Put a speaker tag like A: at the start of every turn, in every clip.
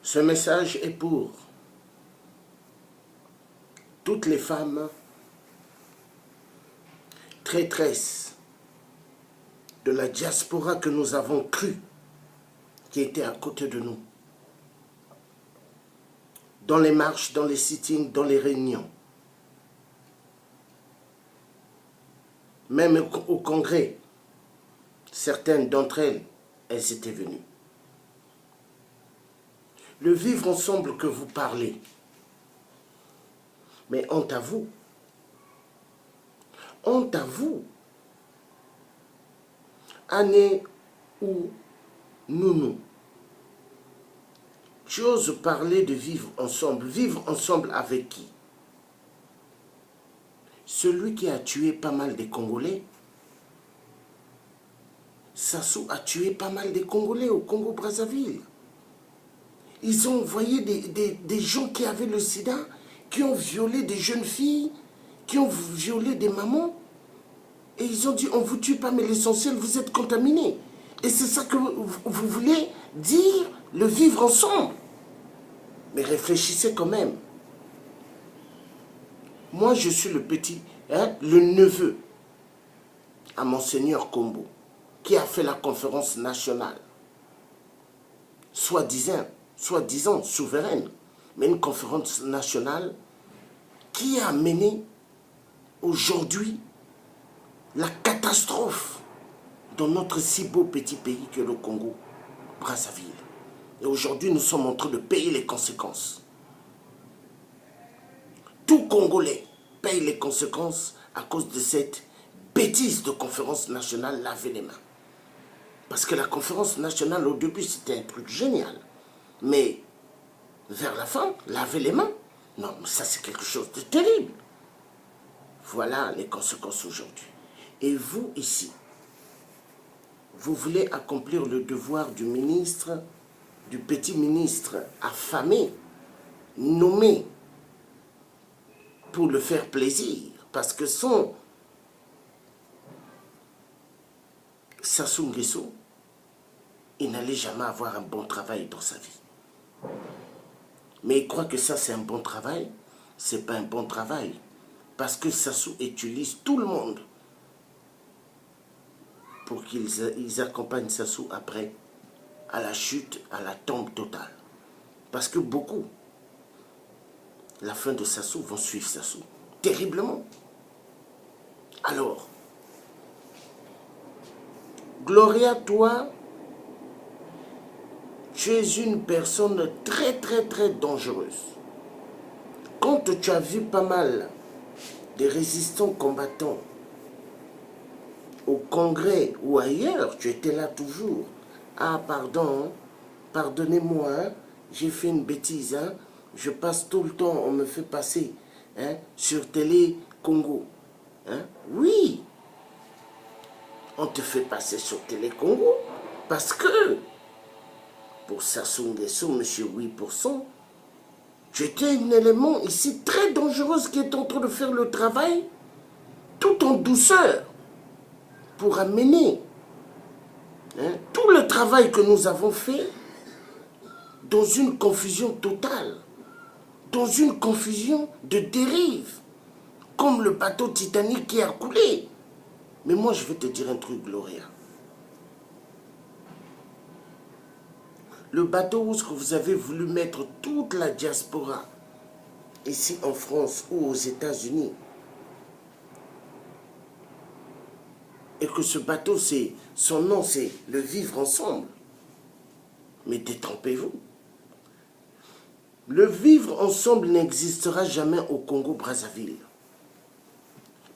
A: Ce message est pour toutes les femmes traîtresses de la diaspora que nous avons cru qui était à côté de nous. Dans les marches, dans les sittings, dans les réunions. Même au congrès, certaines d'entre elles, elles étaient venues. Le vivre ensemble que vous parlez, mais honte à vous. Honte à vous. Année où nous, j'ose parler de vivre ensemble avec qui? Celui qui a tué pas mal des Congolais. Sassou a tué pas mal des Congolais au Congo-Brazzaville. Ils ont envoyé des gens qui avaient le sida, qui ont violé des jeunes filles, qui ont violé des mamans. Et ils ont dit, on ne vous tue pas, mais l'essentiel, vous êtes contaminés. Et c'est ça que vous voulez dire, le vivre ensemble. Mais réfléchissez quand même. Moi, je suis le petit, le neveu à Monseigneur Kombo, qui a fait la conférence nationale. Soi-disant souveraine, mais une conférence nationale qui a mené aujourd'hui la catastrophe dans notre si beau petit pays que le Congo, Brazzaville. Et aujourd'hui, nous sommes en train de payer les conséquences. Tout Congolais paye les conséquences à cause de cette bêtise de conférence nationale laver les mains. Parce que la conférence nationale, au début, c'était un truc génial. Mais vers la fin, laver les mains, non, ça c'est quelque chose de terrible. Voilà les conséquences aujourd'hui. Et vous, ici, vous voulez accomplir le devoir du ministre, du petit ministre affamé, nommé pour le faire plaisir. Parce que son Sassou Nguesso, il n'allait jamais avoir un bon travail dans sa vie. Mais il croit que ça c'est un bon travail. Ce n'est pas un bon travail. Parce que Sassou utilise tout le monde pour qu'ils accompagnent Sassou après à la chute, à la tombe totale. Parce que beaucoup, la fin de Sassou, vont suivre Sassou. Terriblement. Alors, Gloria, toi, tu es une personne très dangereuse. Quand tu as vu pas mal de résistants combattants au congrès ou ailleurs, tu étais là toujours. Ah, pardon, pardonnez-moi, j'ai fait une bêtise. Je passe tout le temps, on me fait passer sur Télé Congo. Oui, on te fait passer sur Télé Congo parce que pour Sassou Nguesso, monsieur 8%, tu étais un élément ici très dangereux qui est en train de faire le travail tout en douceur pour amener tout le travail que nous avons fait dans une confusion totale, dans une confusion de dérive, comme le bateau Titanic qui a coulé. Mais moi, je vais te dire un truc, Gloria. Le bateau où vous avez voulu mettre toute la diaspora, ici en France ou aux États-Unis, et que ce bateau, son nom, c'est le vivre ensemble. Mais détrompez-vous. Le vivre ensemble n'existera jamais au Congo-Brazzaville.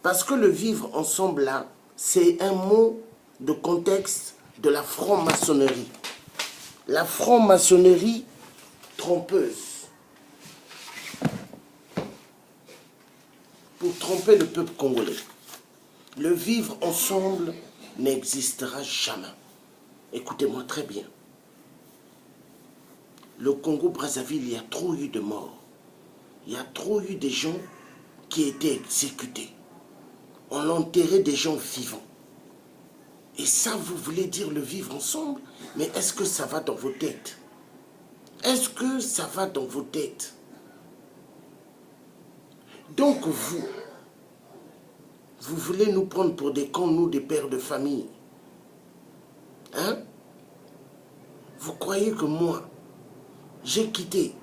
A: Parce que le vivre ensemble, là, c'est un mot de contexte de la franc-maçonnerie. La franc-maçonnerie trompeuse. Pour tromper le peuple congolais. Le vivre ensemble n'existera jamais. Écoutez-moi très bien. Le Congo-Brazzaville, il y a trop eu de morts. Il y a trop eu de gens qui étaient exécutés. On a enterré des gens vivants. Et ça, vous voulez dire le vivre ensemble? Mais est-ce que ça va dans vos têtes? Est-ce que ça va dans vos têtes? Donc vous voulez nous prendre pour des cons, nous, des pères de famille. Hein? Vous croyez que moi, j'ai quitté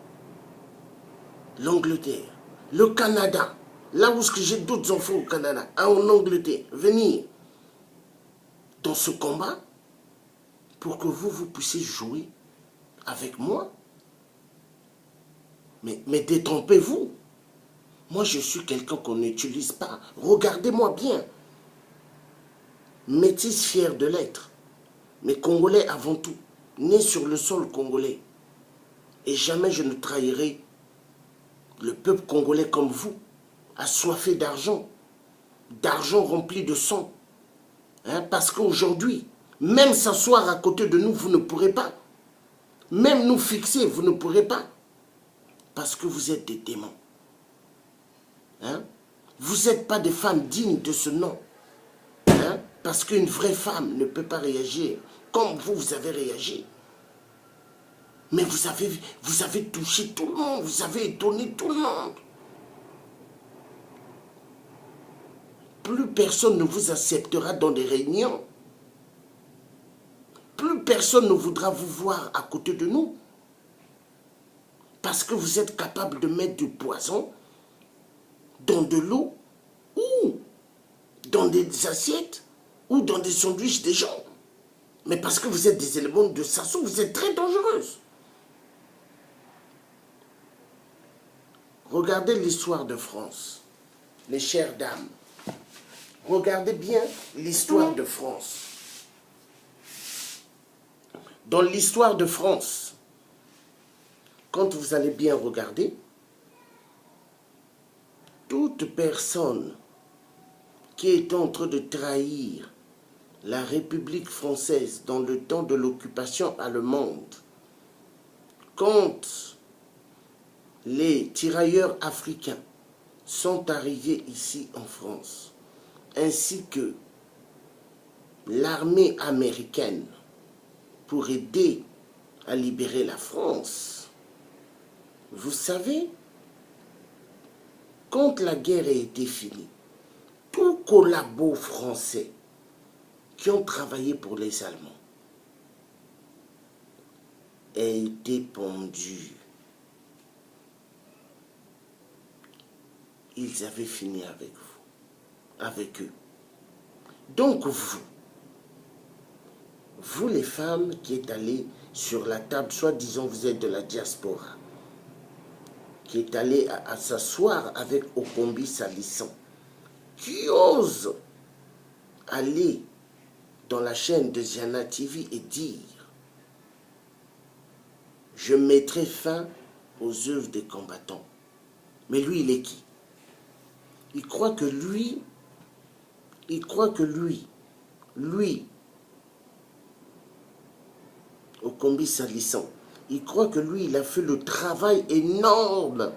A: l'Angleterre, le Canada, là où j'ai d'autres enfants au Canada, en Angleterre, venir dans ce combat pour que vous puissiez jouer avec moi? Mais détrompez-vous. Moi, je suis quelqu'un qu'on n'utilise pas. Regardez-moi bien. Métis fier de l'être. Mais Congolais avant tout. Né sur le sol congolais. Et jamais je ne trahirai le peuple congolais comme vous, assoiffé d'argent. D'argent rempli de sang. Hein, parce qu'aujourd'hui, même s'asseoir à côté de nous, vous ne pourrez pas. Même nous fixer, vous ne pourrez pas. Parce que vous êtes des démons. Hein? Vous n'êtes pas des femmes dignes de ce nom. Hein? Parce qu'une vraie femme ne peut pas réagir comme vous avez réagi. Mais vous avez touché tout le monde, vous avez étonné tout le monde. Plus personne ne vous acceptera dans des réunions. Plus personne ne voudra vous voir à côté de nous. Parce que vous êtes capable de mettre du poison dans de l'eau ou dans des assiettes ou dans des sandwichs des gens. Mais parce que vous êtes des éléments de Sassou, vous êtes très dangereuses. Regardez l'histoire de France, les chères dames. Regardez bien l'histoire de France. Dans l'histoire de France, quand vous allez bien regarder, toute personne qui est en train de trahir la République française dans le temps de l'occupation allemande, quand les tirailleurs africains sont arrivés ici en France, ainsi que l'armée américaine pour aider à libérer la France, vous savez, quand la guerre a été finie, tous collabos français qui ont travaillé pour les Allemands a été pendu. Ils avaient fini avec vous, avec eux. Donc vous les femmes qui êtes allées sur la table, soi-disant vous êtes de la diaspora, qui est allé à s'asseoir avec Okombi Salissant, qui ose aller dans la chaîne de Ziana TV et dire « Je mettrai fin aux œuvres des combattants ». Mais lui, il est qui? Il croit que lui, Okombi Salissant, il croit que lui, il a fait le travail énorme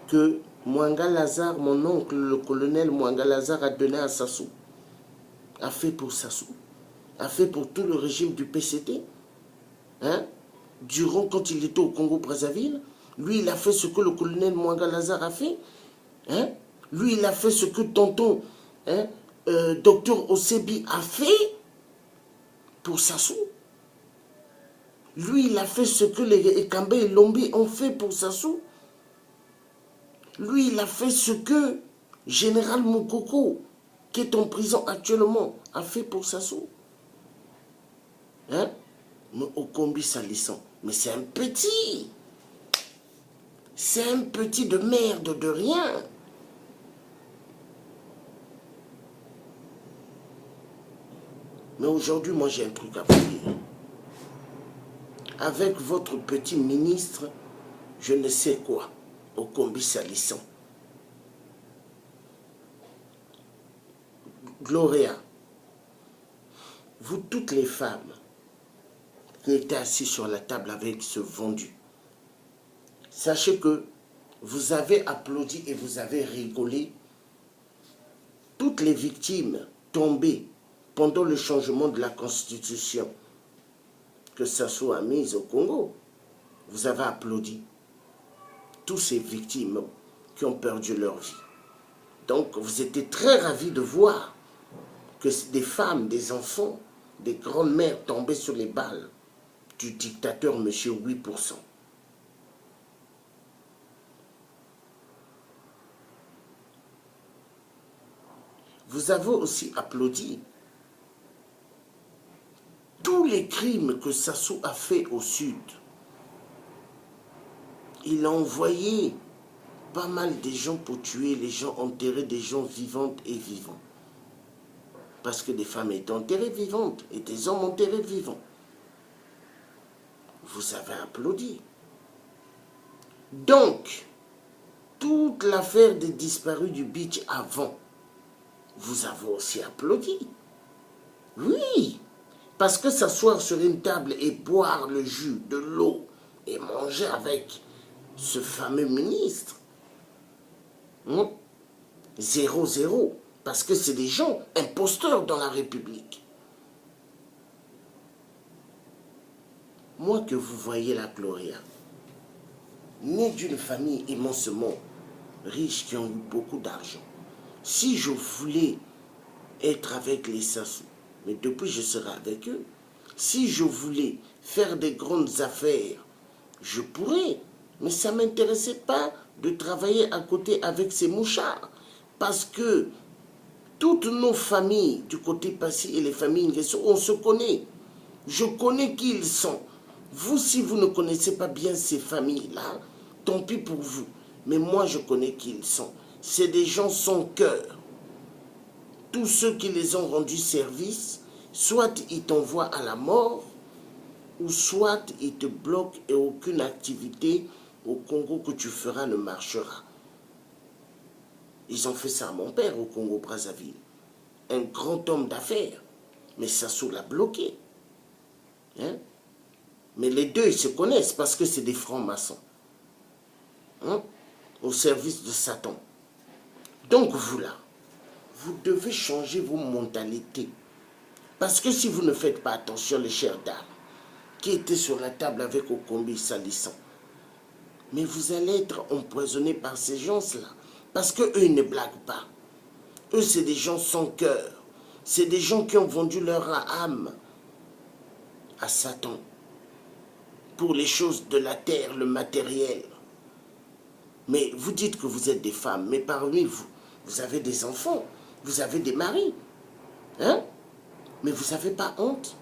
A: que Mwanga Lazare, mon oncle, le colonel Mwanga Lazare, a donné à Sassou. A fait pour Sassou. A fait pour tout le régime du PCT. Hein? Durant, quand il était au Congo-Brazzaville, lui, il a fait ce que le colonel Mwanga Lazare a fait. Hein? Lui, il a fait ce que tonton, hein, docteur Osebi a fait pour Sassou. Lui, il a fait ce que les Ekambé et Lombi ont fait pour Sassou. Lui, il a fait ce que Général Moukoko, qui est en prison actuellement, a fait pour Sassou. Hein? Mais Okombi Salissant, mais c'est un petit. C'est un petit de merde, de rien. Mais aujourd'hui, moi, j'ai un truc à vous dire. Avec votre petit ministre, je ne sais quoi, Okombi Salissant. Gloria, vous toutes les femmes qui étaient assises sur la table avec ce vendu, sachez que vous avez applaudi et vous avez rigolé toutes les victimes tombées pendant le changement de la Constitution. que Sassou a mise au Congo. Vous avez applaudi tous ces victimes qui ont perdu leur vie. Donc vous étiez très ravis de voir que des femmes, des enfants, des grandes-mères tombaient sur les balles du dictateur M. 8%. Vous avez aussi applaudi tous les crimes que Sassou a fait au sud. Il a envoyé pas mal de gens pour tuer les gens, enterrer des gens vivantes et vivants. Parce que des femmes étaient enterrées vivantes et des hommes enterrés vivants. Vous avez applaudi. Donc, toute l'affaire des disparus du beach avant, vous avez aussi applaudi. Oui, parce que s'asseoir sur une table et boire le jus, de l'eau et manger avec ce fameux ministre, 0-0, parce que c'est des gens imposteurs dans la République. Moi que vous voyez la Gloria, née d'une famille immensement riche qui ont eu beaucoup d'argent, si je voulais être avec les Sassou, mais depuis je serai avec eux, si je voulais faire des grandes affaires, je pourrais, mais ça ne m'intéressait pas de travailler à côté avec ces mouchards, parce que toutes nos familles du côté Passy et les familles Nguesso, on se connaît. Je connais qui ils sont. Vous, si vous ne connaissez pas bien ces familles-là, tant pis pour vous. Mais moi, je connais qui ils sont. C'est des gens sans cœur. Tous ceux qui les ont rendus service, soit ils t'envoient à la mort, ou soit ils te bloquent et aucune activité au Congo que tu feras ne marchera. Ils ont fait ça à mon père au Congo-Brazzaville. Un grand homme d'affaires. Mais Sassou l'a bloqué. Hein? Mais les deux, ils se connaissent parce que c'est des francs-maçons. Hein? Au service de Satan. Donc vous là, vous devez changer vos mentalités. Parce que si vous ne faites pas attention, les chers dames, qui étaient sur la table avec Okombi salissant, mais vous allez être empoisonnés par ces gens-là. Parce qu'eux, ils ne blaguent pas. Eux, c'est des gens sans cœur. C'est des gens qui ont vendu leur âme à Satan pour les choses de la terre, le matériel. Mais vous dites que vous êtes des femmes, mais parmi vous, vous avez des enfants, vous avez des maris. Hein? Mais vous n'avez pas honte?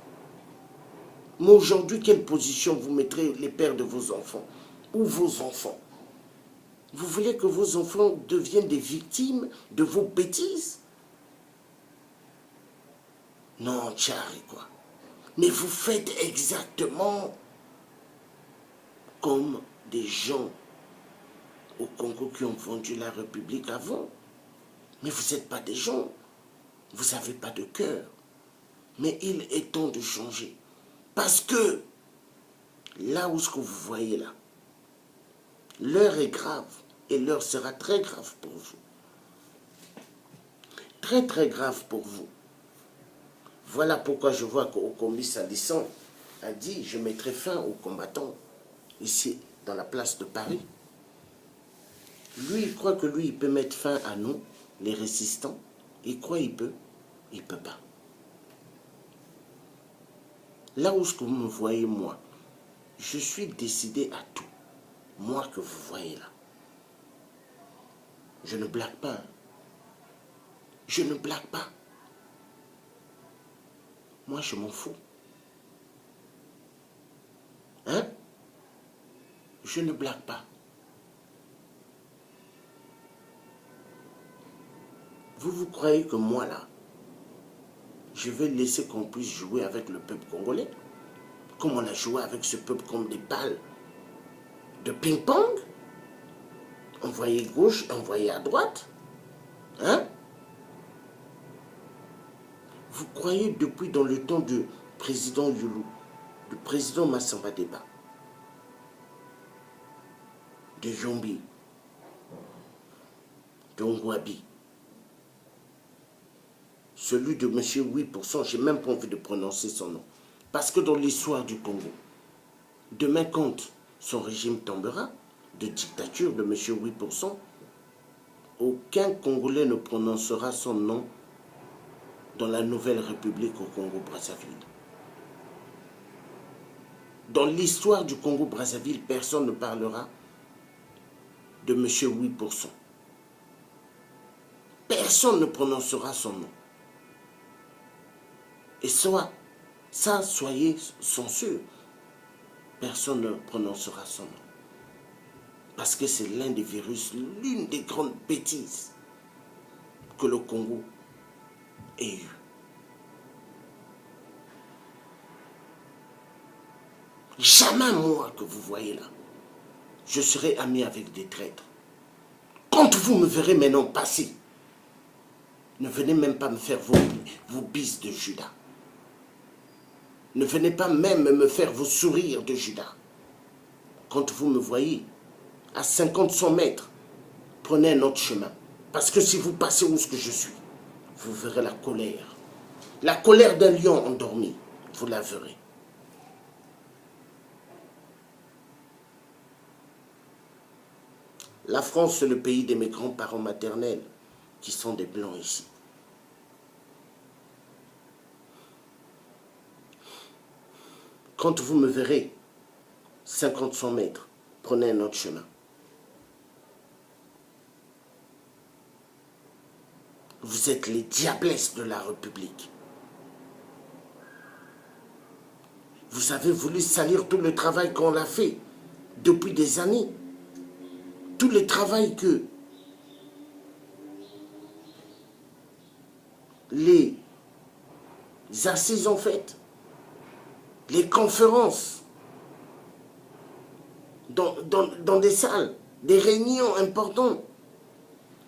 A: Mais aujourd'hui, quelle position vous mettrez les pères de vos enfants ou vos enfants? Vous voulez que vos enfants deviennent des victimes de vos bêtises? Non, Tchari, quoi. Mais vous faites exactement comme des gens au Congo qui ont vendu la République avant. Mais vous n'êtes pas des gens. Vous n'avez pas de cœur. Mais il est temps de changer. Parce que là où ce que vous voyez là, l'heure est grave. Et l'heure sera très grave pour vous. Très très grave pour vous. Voilà pourquoi je vois qu'Okombi Salissant a dit « Je mettrai fin aux combattants ici, dans la place de Paris ». Lui, il croit que lui, il peut mettre fin à nous, les résistants. Il croit qu'il peut. Il ne peut pas. Là où ce que vous me voyez, moi, je suis décidé à tout. Moi que vous voyez là. Je ne blague pas. Hein. Je ne blague pas. Moi, je m'en fous. Hein? Je ne blague pas. Vous croyez que moi, là, je vais laisser qu'on puisse jouer avec le peuple congolais? Comme on a joué avec ce peuple comme des balles de ping-pong? Envoyé gauche, envoyé à droite? Hein? Vous croyez depuis dans le temps du président Youlou, du président Massamba Deba, de Jombi, de Ngwabi, celui de M. 8%, j'ai même pas envie de prononcer son nom, Parce que dans l'histoire du Congo, demain quand son régime tombera, de dictature de M. 8%, aucun Congolais ne prononcera son nom dans la nouvelle République au Congo-Brazzaville. Dans l'histoire du Congo-Brazzaville, personne ne parlera de M. 8%. Personne ne prononcera son nom. Et ça, soyez sûrs, personne ne prononcera son nom. Parce que c'est l'un des virus, l'une des grandes bêtises que le Congo ait eu. Jamais moi que vous voyez là, je serai ami avec des traîtres. Quand vous me verrez maintenant passer, ne venez même pas me faire vos bises de Judas. Ne venez pas même me faire vos sourires de Judas. Quand vous me voyez à 50-100 mètres, prenez un autre chemin. Parce que si vous passez où ce que je suis, vous verrez la colère. La colère d'un lion endormi, vous la verrez. La France, c'est le pays de mes grands-parents maternels, qui sont des blancs ici. Quand vous me verrez, 50-100 mètres, prenez un autre chemin. Vous êtes les diablesses de la République. Vous avez voulu salir tout le travail qu'on a fait depuis des années. Tout le travail que les assises ont fait, les conférences, dans des salles, des réunions importantes,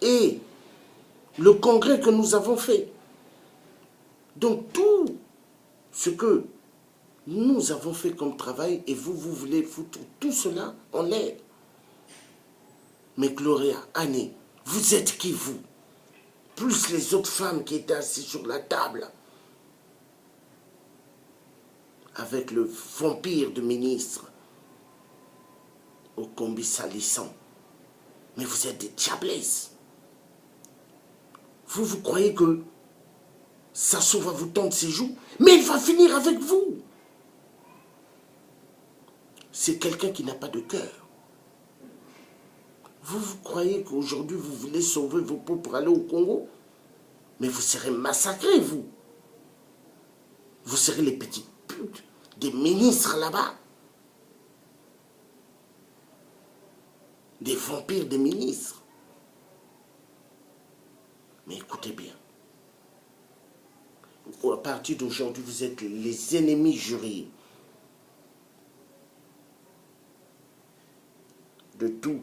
A: et le congrès que nous avons fait. Donc tout ce que nous avons fait comme travail, et vous voulez foutre tout cela en l'air. Mais Gloria, Annie, vous êtes qui vous? Plus les autres femmes qui étaient assises sur la table, avec le vampire de ministre, au combi salissant. Mais vous êtes des diablesses. Vous croyez que Sassou va vous tendre ses joues, mais il va finir avec vous. C'est quelqu'un qui n'a pas de cœur. Vous croyez qu'aujourd'hui vous voulez sauver vos peaux pour aller au Congo, mais vous serez massacrés, vous. Vous serez les petites putes des ministres là-bas. Des vampires des ministres. Mais écoutez bien. À partir d'aujourd'hui, vous êtes les ennemis jurés de tous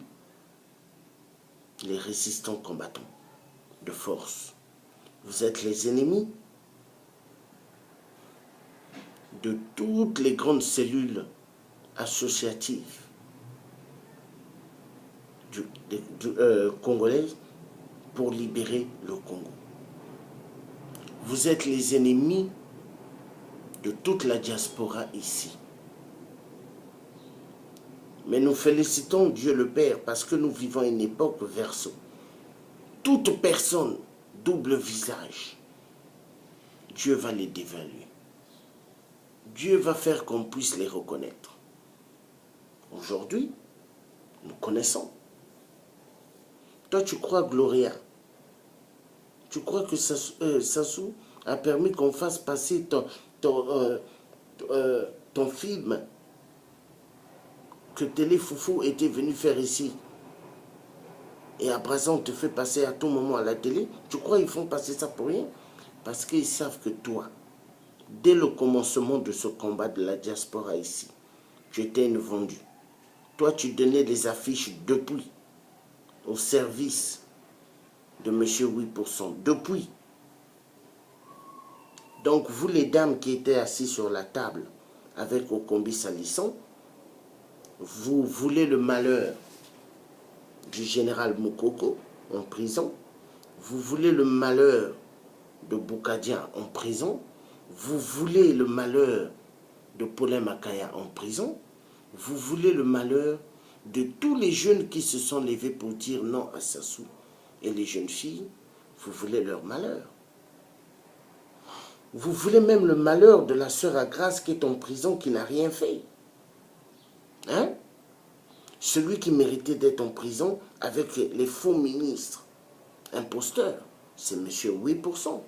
A: les résistants combattants de force. Vous êtes les ennemis de toutes les grandes cellules associatives congolaises pour libérer le Congo. Vous êtes les ennemis de toute la diaspora ici. Mais nous félicitons Dieu le Père parce que nous vivons une époque verso. Toute personne double visage, Dieu va les dévaluer. Dieu va faire qu'on puisse les reconnaître. Aujourd'hui, nous connaissons. Toi, tu crois, Gloria, tu crois que Sassou a permis qu'on fasse passer ton film que Télé Foufou était venu faire ici? Et à présent, on te fait passer à tout moment à la télé. Tu crois qu'ils font passer ça pour rien? Parce qu'ils savent que toi, dès le commencement de ce combat de la diaspora ici, tu étais une vendue. Toi, tu donnais des affiches depuis au service de M. 8%. Depuis. Donc, vous les dames qui étaient assises sur la table avec Okombi Salissant, vous voulez le malheur du général Moukoko en prison, vous voulez le malheur de Boukadia en prison, vous voulez le malheur de Paulin Makaya en prison, vous voulez le malheur de tous les jeunes qui se sont levés pour dire non à Sassou. Et les jeunes filles, vous voulez leur malheur. Vous voulez même le malheur de la sœur Agrace qui est en prison, qui n'a rien fait. Hein? Celui qui méritait d'être en prison avec les faux ministres imposteurs, c'est monsieur 8%.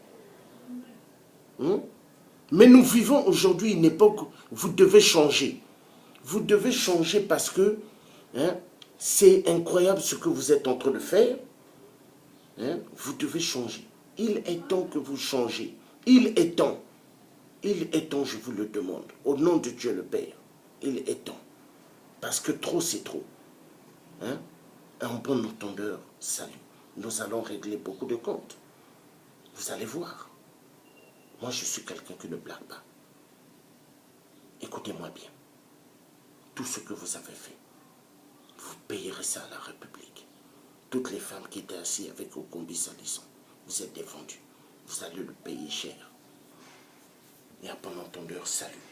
A: Mais nous vivons aujourd'hui une époque où vous devez changer. Vous devez changer parce que c'est incroyable ce que vous êtes en train de faire. Vous devez changer. Il est temps que vous changez. Il est temps. Il est temps, je vous le demande. Au nom de Dieu le Père. Il est temps. Parce que trop, c'est trop. Un bon entendeur, salut. Nous allons régler beaucoup de comptes. Vous allez voir. Moi, je suis quelqu'un qui ne blague pas. Écoutez-moi bien. Tout ce que vous avez fait, vous payerez ça à la République. Toutes les femmes qui étaient assises avec Okombi Salisson, vous êtes défendus. Vous allez le payer cher. Et un bon entendeur, salut.